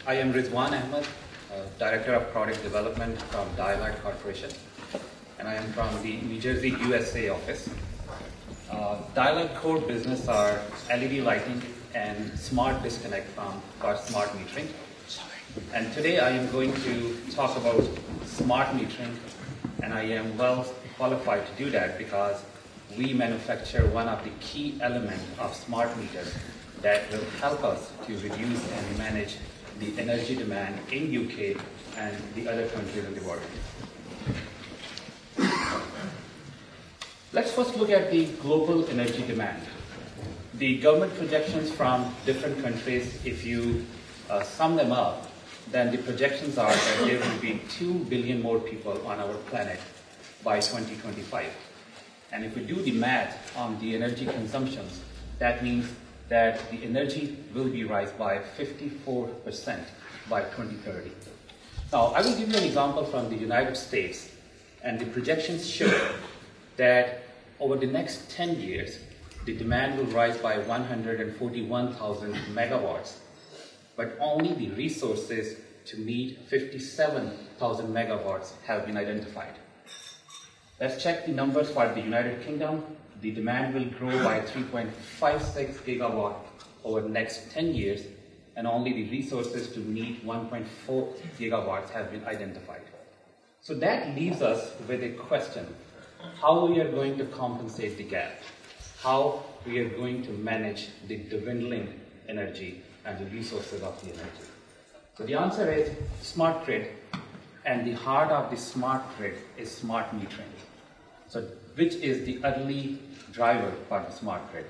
I am RizwanAhmad, Director of Product Development from Dialite Corporation, and I am from the New Jersey, USA office. Dialite core business are LED lighting and smart disconnect for smart metering. And today I am going to talk about smart metering, and I am well qualified to do that because we manufacture one of the key elements of smart meters that will help us to reduce and manage the energy demand in UK and the other countries in the world. Let's first look at the global energy demand. The government projections from different countries, if you sum them up, then the projections are that there will be 2 billion more people on our planet by 2025. And if we do the math on the energy consumptions, that means that the energy will be rise by 54% by 2030. Now, I will give you an example from the United States, and the projections show that over the next 10 years, the demand will rise by 141,000 megawatts, but only the resources to meet 57,000 megawatts have been identified. Let's check the numbers for the United Kingdom. The demand will grow by 3.56 gigawatt over the next 10 years, and only the resources to meet 1.4 gigawatts have been identified. So that leaves us with a question: how we are going to compensate the gap? How we are going to manage the dwindling energy and the resources of the energy? So the answer is smart grid, and the heart of the smart grid is smart metering. So which is the early driver for the smart grid.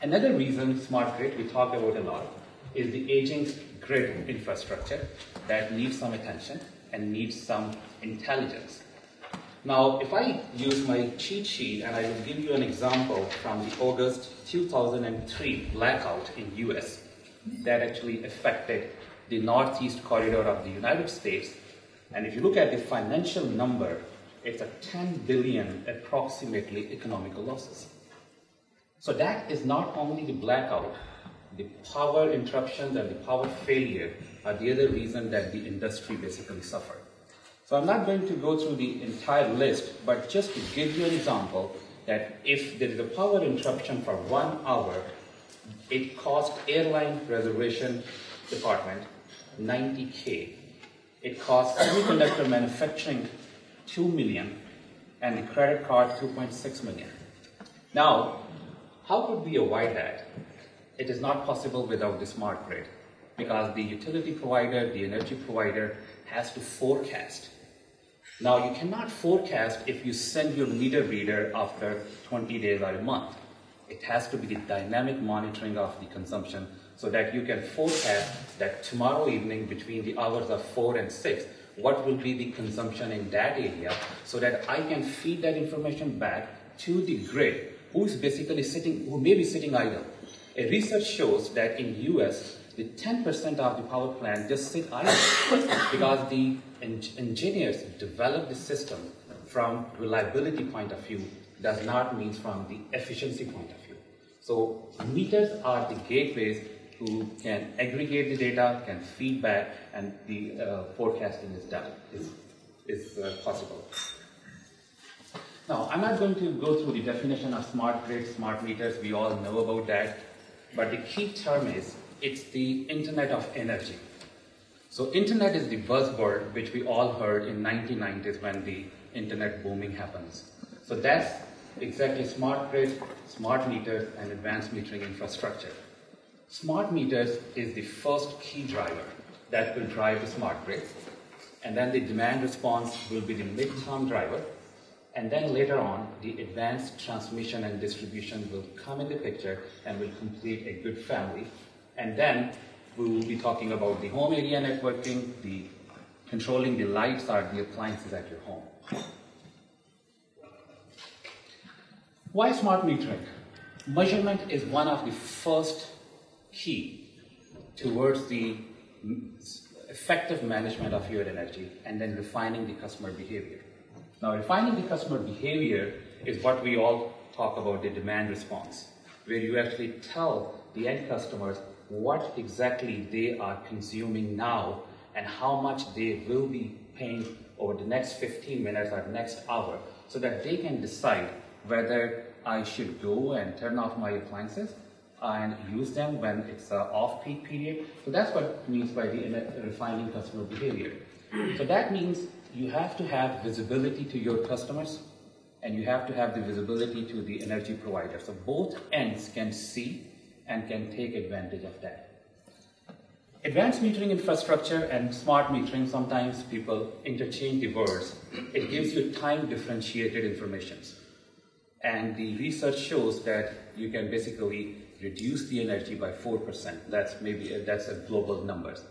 Another reason smart grid we talk about a lot is the aging grid infrastructure that needs some attention and needs some intelligence. Now, if I use my cheat sheet and I will give you an example from the August 2003 blackout in US that actually affected the northeast corridor of the United States. And if you look at the financial number, it's a 10 billion approximately economical losses. So that is not only the blackout, the power interruptions and the power failure are the other reason that the industry basically suffered. So I'm not going to go through the entire list, but just to give you an example that if there is a power interruption for 1 hour, it cost airline reservation department 90K. It cost semiconductor manufacturing 2 million, and the credit card 2.6 million. Now, how could we avoid that? It is not possible without the smart grid, because the utility provider, the energy provider, has to forecast. Now, you cannot forecast if you send your meter reader after 20 days or a month. It has to be the dynamic monitoring of the consumption so that you can forecast that tomorrow evening between the hours of 4 and 6, what will be the consumption in that area, so that I can feed that information back to the grid, who may be sitting idle. A research shows that in US, the 10% of the power plant just sit idle because the engineers develop the system from reliability point of view, does not mean from the efficiency point of view. So meters are the gateways who can aggregate the data, can feed back, and the forecasting is done, is possible. Now, I'm not going to go through the definition of smart grid, smart meters, we all know about that, but the key term is, it's the Internet of Energy. So Internet is the buzzword which we all heard in 1990s when the Internet booming happens. So that's exactly smart grid, smart meters, and advanced metering infrastructure. Smart meters is the first key driver that will drive the smart grid, and then the demand response will be the mid-term driver, and then later on the advanced transmission and distribution will come in the picture and will complete a good family, and then we will be talking about the home area networking, the controlling the lights or the appliances at your home. Why smart metering? Measurement is one of the first key towards the effective management of your energy, and then refining the customer behavior. Now, refining the customer behavior is what we all talk about, the demand response, where you actually tell the end customers what exactly they are consuming now and how much they will be paying over the next 15 minutes or next hour, so that they can decide whether I should go and turn off my appliances and use them when it's an off-peak period. So that's what it means by the refining customer behavior. So that means you have to have visibility to your customers, and you have to have the visibility to the energy provider. So both ends can see and can take advantage of that. Advanced metering infrastructure and smart metering, sometimes people interchange the words. It gives you time differentiated information. And the research shows that you can basically reduce the energy by 4%. That's a global numbers.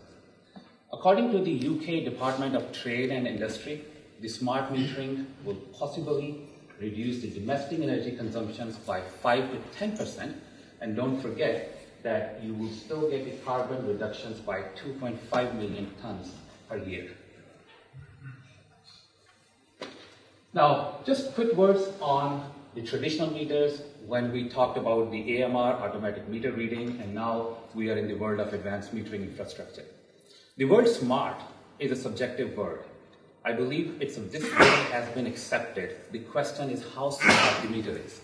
According to the UK Department of Trade and Industry, the smart metering will possibly reduce the domestic energy consumptions by 5 to 10%. And don't forget that you will still get the carbon reductions by 2.5 million tons per year. Now, just quick words on the traditional meters. When we talked about the AMR, automatic meter reading, and now we are in the world of advanced metering infrastructure. The word smart is a subjective word. I believe this word has been accepted. The question is how smart the meter is.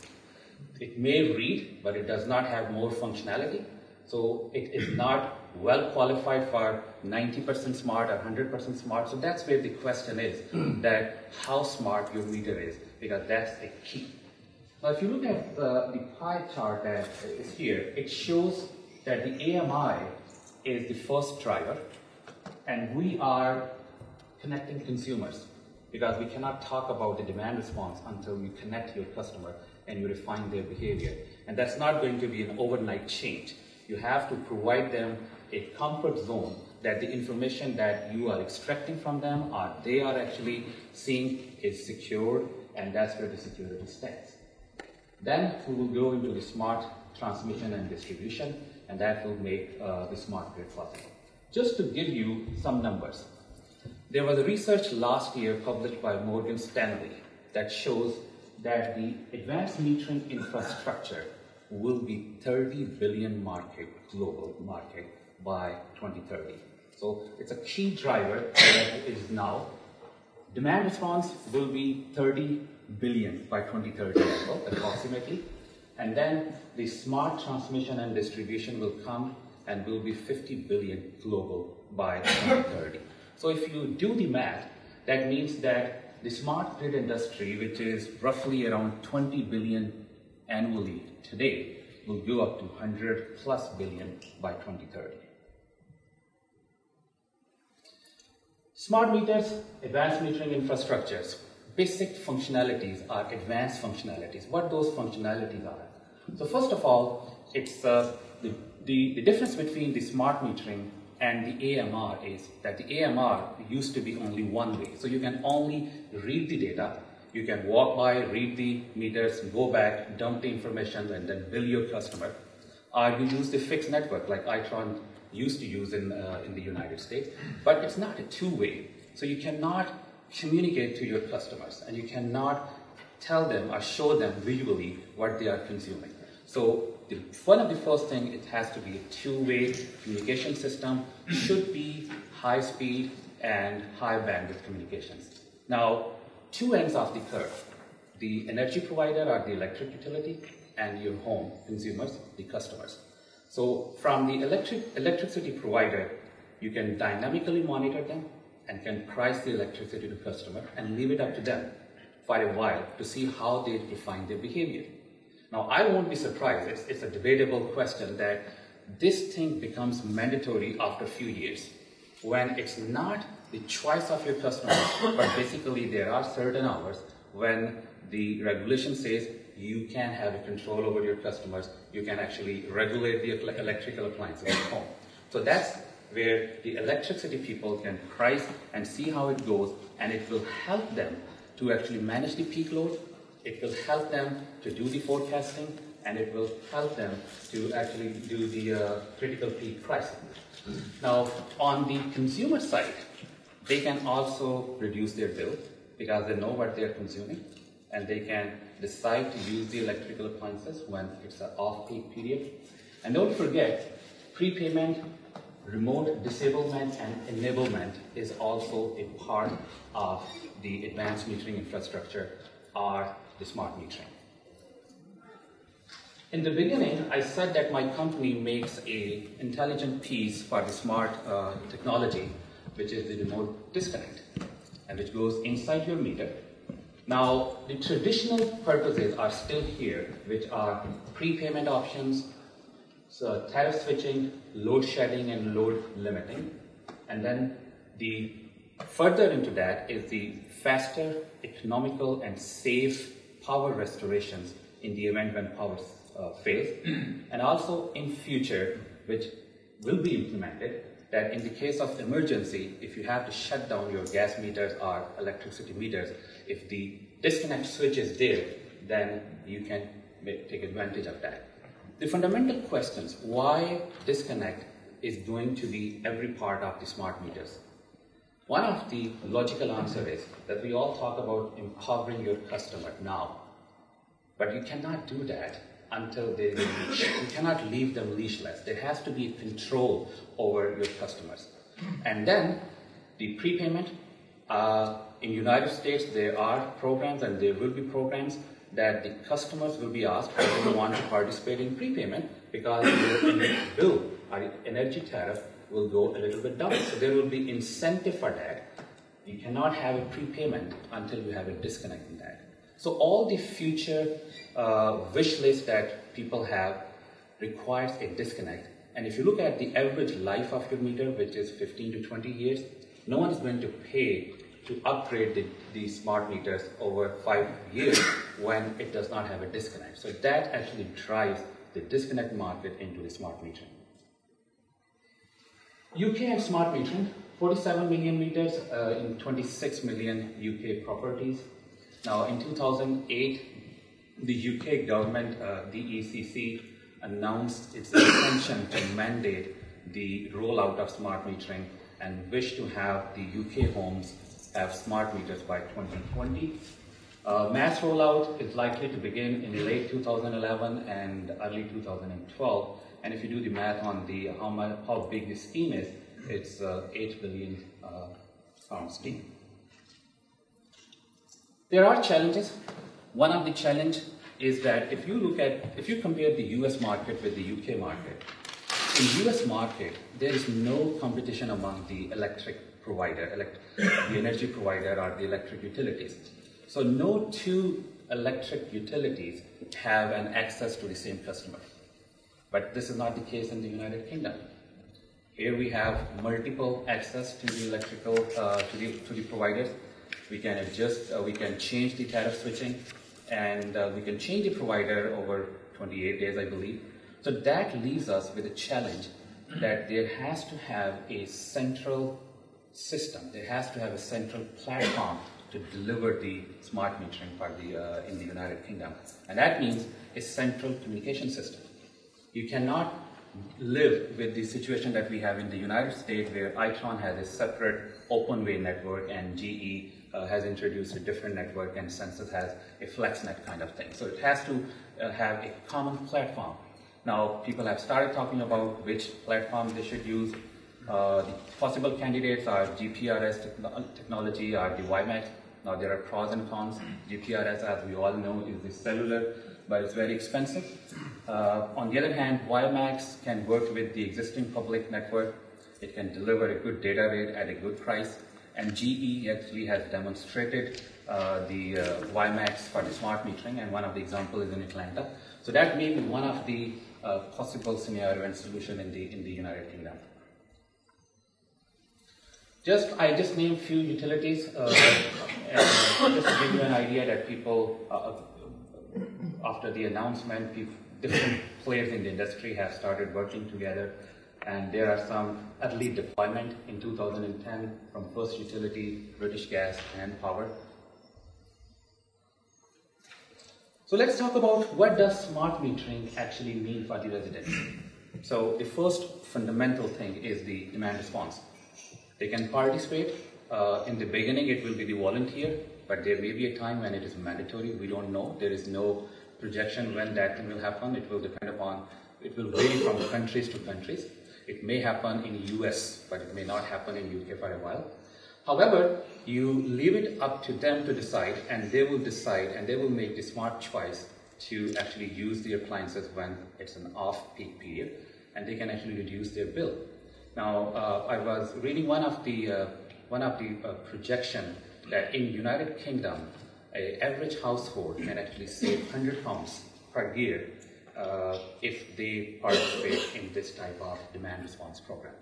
It may read, but it does not have more functionality. So it is not well qualified for 90% smart or 100% smart. So that's where the question is, that how smart your meter is, because that's the key. Now, if you look at the pie chart that is here, it shows that the AMI is the first driver, and we are connecting consumers, because we cannot talk about the demand response until you connect your customer and you refine their behavior. And that's not going to be an overnight change. You have to provide them a comfort zone that the information that you are extracting from them or they are actually seeing is secured, and that's where the security stands. Then we will go into the smart transmission and distribution, and that will make the smart grid possible. Just to give you some numbers, there was a research last year published by Morgan Stanley that shows that the advanced metering infrastructure will be 30 billion global market by 2030. So it's a key driver that is now. Demand response will be 30 billion by 2030 as well, approximately. And then the smart transmission and distribution will come and will be 50 billion global by 2030. So if you do the math, that means that the smart grid industry, which is roughly around 20 billion annually today, will go up to 100 plus billion by 2030. Smart meters, advanced metering infrastructures. Basic functionalities are advanced functionalities. What those functionalities are? So first of all, it's the difference between the smart metering and the AMR is that the AMR used to be only one way. So you can only read the data, you can walk by, read the meters, go back, dump the information, and then bill your customer. Or you use the fixed network like Itron used to use in the United States, but it's not a two-way. So you cannot communicate to your customers, and you cannot tell them or show them visually what they are consuming. So one of the first things, it has to be a two-way communication system, should be high speed and high bandwidth communications. Now, two ends of the curve, the energy provider or the electric utility and your home consumers, the customers. So from the electricity provider, you can dynamically monitor them and can price the electricity to customer and leave it up to them for a while to see how they refine their behavior. Now, I won't be surprised, it's a debatable question that this thing becomes mandatory after a few years, when it's not the choice of your customers, but basically there are certain hours when the regulation says you can have a control over your customers, you can actually regulate the electrical appliances at home. So that's where the electricity people can price and see how it goes, and it will help them to actually manage the peak load. It will help them to do the forecasting, and it will help them to actually do the critical peak pricing. Now, on the consumer side, they can also reduce their bill because they know what they are consuming, and they can decide to use the electrical appliances when it's an off-peak period. And don't forget, prepayment, remote disablement, and enablement is also a part of the advanced metering infrastructure or the smart metering. In the beginning, I said that my company makes an intelligent piece for the smart technology, which is the remote disconnect, and which goes inside your meter. Now, the traditional purposes are still here, which are prepayment options, so tariff switching, load shedding, and load limiting. And then the further into that is the faster, economical, and safe power restorations in the event when power fails. And also in future, which will be implemented, that in the case of emergency, if you have to shut down your gas meters or electricity meters, if the disconnect switch is there, then you can take advantage of that. The fundamental questions, why disconnect is going to be every part of the smart meters. One of the logical answers is that we all talk about empowering your customer now, but you cannot do that until they leash. You cannot leave them leashless. There has to be control over your customers. And then the prepayment, in the United States there are programs and there will be programs that the customers will be asked whether they want to participate in prepayment, because your bill or energy tariff will go a little bit down. So there will be incentive for that. You cannot have a prepayment until you have a disconnect in that. So all the future wish list that people have requires a disconnect. And if you look at the average life of your meter, which is 15 to 20 years, no one is going to pay to upgrade the smart meters over 5 years when it does not have a disconnect. So that actually drives the disconnect market into the smart metering. UK and smart metering, 47 million meters in 26 million UK properties. Now in 2008, the UK government, the ECC, announced its intention to mandate the rollout of smart metering and wish to have the UK homes have smart meters by 2020. Mass rollout is likely to begin in late 2011 and early 2012. And if you do the math on the how big the scheme is, it's 8 billion pound scheme. There are challenges. One of the challenge is that if you compare the US market with the UK market, in the US market, there is no competition among the electric provider, the energy provider or the electric utilities. So no two electric utilities have an access to the same customer. But this is not the case in the United Kingdom. Here we have multiple access to the electrical, to the providers. We can adjust, we can change the tariff switching, and we can change the provider over 28 days, I believe. So that leaves us with a challenge that there has to have a central system. There has to have a central platform to deliver the smart metering for the, in the United Kingdom. And that means a central communication system. You cannot live with the situation that we have in the United States, where Itron has a separate open-way network and GE has introduced a different network, and Census has a FlexNet kind of thing. So it has to have a common platform. Now, people have started talking about which platform they should use. The possible candidates are GPRS technology or the WiMAX. Now, there are pros and cons. GPRS, as we all know, is the cellular, but it's very expensive. On the other hand, WiMAX can work with the existing public network. It can deliver a good data rate at a good price. And GE actually has demonstrated the WiMAX for the smart metering, and one of the examples is in Atlanta. So that may be one of the possible scenario and solution in the United Kingdom. I just named a few utilities, and just to give you an idea that people, after the announcement, different players in the industry have started working together, and there are some early deployment in 2010 from First Utility, British Gas, and Power. So let's talk about what does smart metering actually mean for the residents. So the first fundamental thing is the demand response. They can participate. In the beginning, it will be the volunteer, but there may be a time when it is mandatory. We don't know. There is no projection when that will happen. It will depend upon it will vary from countries to countries. It may happen in US, but it may not happen in UK for a while. However, you leave it up to them to decide, and they will decide, and they will make the smart choice to actually use the appliances when it's an off-peak period, and they can actually reduce their bill. Now, I was reading one of the projection that in United Kingdom, an average household can actually save £100 per year if they participate in this type of demand response program.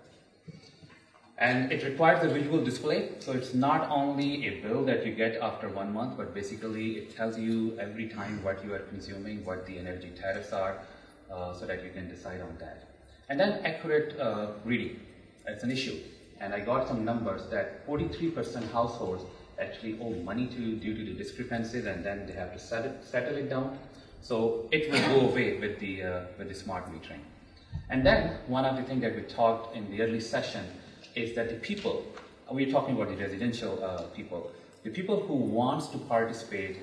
And it requires a visual display, so it's not only a bill that you get after 1 month, but basically it tells you every time what you are consuming, what the energy tariffs are, so that you can decide on that. And then accurate reading, it's an issue. And I got some numbers that 43% households actually owe money due to the discrepancies, and then they have to settle it down. So it will go away with the smart metering. And then one of the things that we talked in the early session is that the people, we're talking about the residential people, the people who wants to participate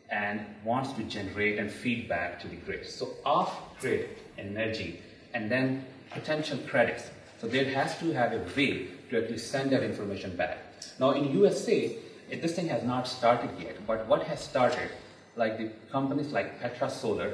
and wants to generate and feed back to the grid. So off-grid energy and then potential credits. So there has to have a way to actually send that information back. Now in USA, this thing has not started yet, but what has started, like the companies like Petra Solar,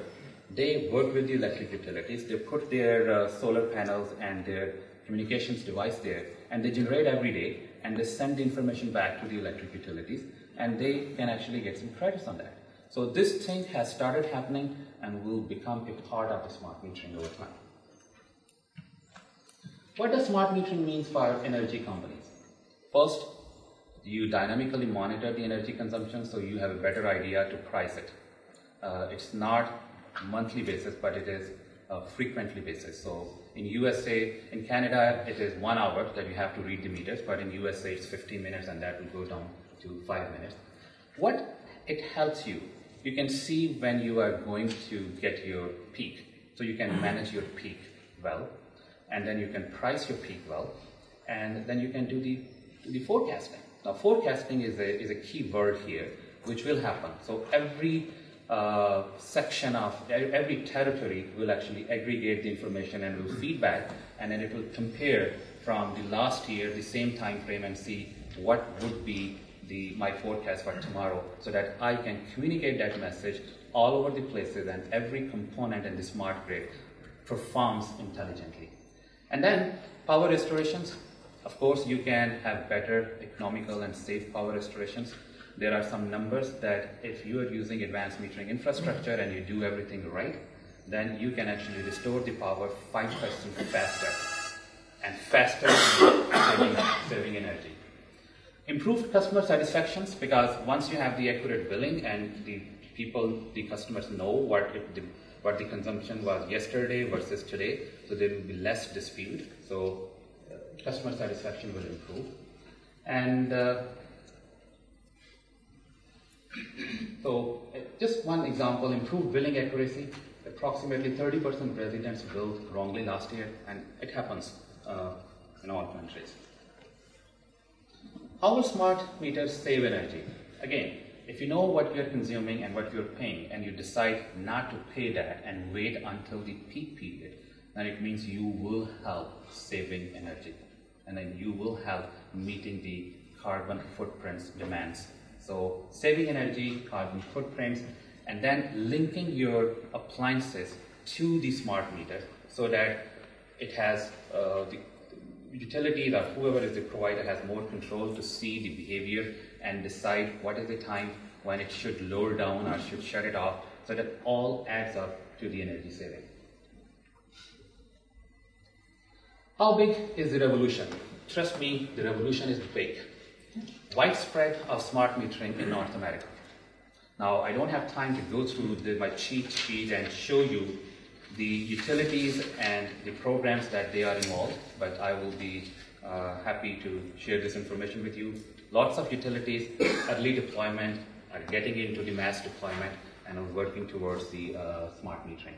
they work with the electric utilities, they put their solar panels and their communications device there, and they generate every day, and they send the information back to the electric utilities, and they can actually get some credits on that. So this thing has started happening and will become a part of the smart metering over time. What does smart metering mean for energy companies? First, you dynamically monitor the energy consumption, so you have a better idea to price it. It's not monthly basis, but it is frequently basis. So in USA, in Canada, it is 1 hour that you have to read the meters, but in USA it's 15 minutes, and that will go down to 5 minutes. What it helps you, you can see when you are going to get your peak. So you can manage your peak well, and then you can price your peak well, and then you can do the forecasting. Now forecasting is a key word here, which will happen. So every section of every territory will actually aggregate the information and will feedback, and then it will compare from the last year, the same time frame, and see what would be my forecast for tomorrow, so that I can communicate that message all over the places, and every component in the smart grid performs intelligently. And then power restorations. Of course, you can have better economical and safe power restorations. There are some numbers that if you are using advanced metering infrastructure and you do everything right, then you can actually restore the power 5% faster, and faster saving energy. Improved customer satisfactions, because once you have the accurate billing and the customers know what the consumption was yesterday versus today, so there will be less dispute. So customer satisfaction will improve. And so just one example, improved billing accuracy. Approximately 30% of residents billed wrongly last year, and it happens in all countries. How will smart meters save energy? Again, if you know what you're consuming and what you're paying, and you decide not to pay that and wait until the peak period, then it means you will help saving energy, and then you will help meeting the carbon footprints demands. So saving energy, carbon footprints, and then linking your appliances to the smart meter, so that it has the utility or whoever is the provider has more control to see the behavior and decide what is the time when it should lower down or should shut it off, so that all adds up to the energy saving. How big is the revolution? Trust me, the revolution is big. Widespread of smart metering in North America. Now, I don't have time to go through my cheat sheet and show you the utilities and the programs that they are involved, but I will be happy to share this information with you. Lots of utilities, early deployment, are getting into the mass deployment, and are working towards the smart metering.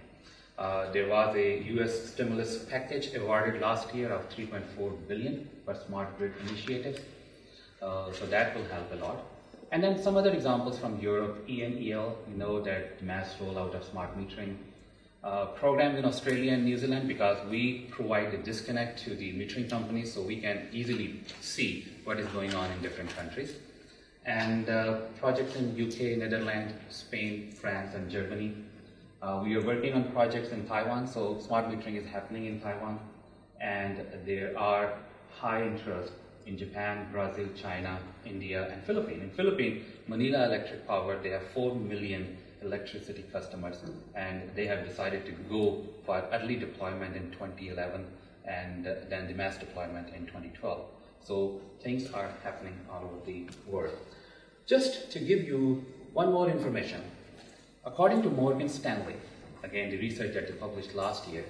There was a US stimulus package awarded last year of $3.4 billion for smart grid initiatives. So that will help a lot. And then some other examples from Europe, ENEL, you know that mass rollout of smart metering. programs in Australia and New Zealand because we provide the disconnect to the metering companies so we can easily see what is going on in different countries. And projects in UK, Netherlands, Spain, France, and Germany. We are working on projects in Taiwan, so smart metering is happening in Taiwan. And there are high interest in Japan, Brazil, China, India, and Philippines. In Philippines, Manila Electric Power, they have 4 million electricity customers, and they have decided to go for early deployment in 2011 and then the mass deployment in 2012. So things are happening all over the world. Just to give you one more information, according to Morgan Stanley, again the research that they published last year,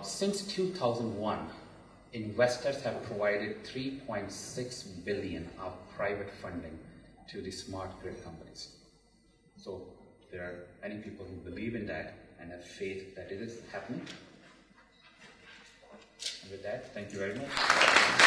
since 2001, investors have provided $3.6 billion of private funding to the smart grid companies. So there are many people who believe in that and have faith that it is happening. And with that, thank you very much.